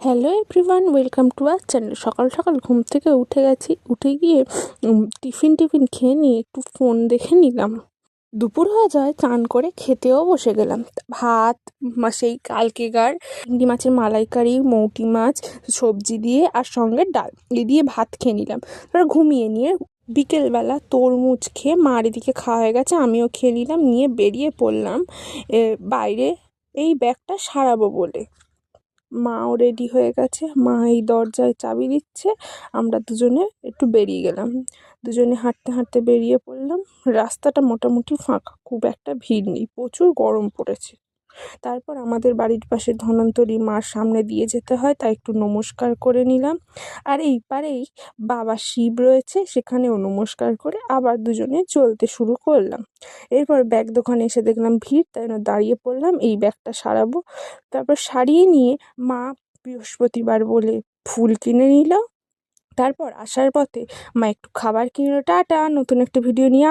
Hello everyone, welcome to our channel. সকাল সকাল ঘুম থেকে উঠে গেছি, উঠে গিয়ে টিফিন খেয়ে নিয়ে একটু ফোন দেখে নিলাম। দুপুর হয়ে যায়, চান করে খেতেও বসে গেলাম। ভাত, সেই কালকেকার চিংড়ি মাছের মালাইকারি, মৌটি মাছ, সবজি দিয়ে আর সঙ্গে ডাল এই দিয়ে ভাত খেয়ে নিলাম। তারপর ঘুমিয়ে নিয়ে বিকেলবেলা তরমুজ খেয়ে মার এদিকে খাওয়া হয়ে গেছে, আমিও খেয়ে নিলাম, নিয়ে বেরিয়ে পড়লাম বাইরে এই ব্যাগটা সারাবো বলে। মাও রেডি হয়ে গেছে, মা এই দরজায় চাবি দিচ্ছে, আমরা দুজনে একটু বেরিয়ে গেলাম। দুজনে হাঁটতে হাঁটতে বেরিয়ে পড়লাম। রাস্তাটা মোটামুটি ফাঁকা, খুব একটা ভিড় নেই, প্রচুর গরম পড়েছে। তারপর আমাদের বাড়ির পাশে ধন্বন্তরী মার সামনে দিয়ে যেতে হয়, তাই একটু নমস্কার করে নিলাম। আর এই পারেই বাবা শিব রয়েছে, সেখানেও নমস্কার করে আবার দুজনে চলতে শুরু করলাম। এরপর ব্যাগ দোকানে এসে দেখলাম ভিড়, তাই জন্য দাঁড়িয়ে পড়লাম, এই ব্যাগটা সারাবো। তারপর সারিয়ে নিয়ে মা বৃহস্পতিবার বলে ফুল কিনে নিল। তারপর আসার পথে মা একটু খাবার কিনলো। টাটা, নতুন একটা ভিডিও নিয়ে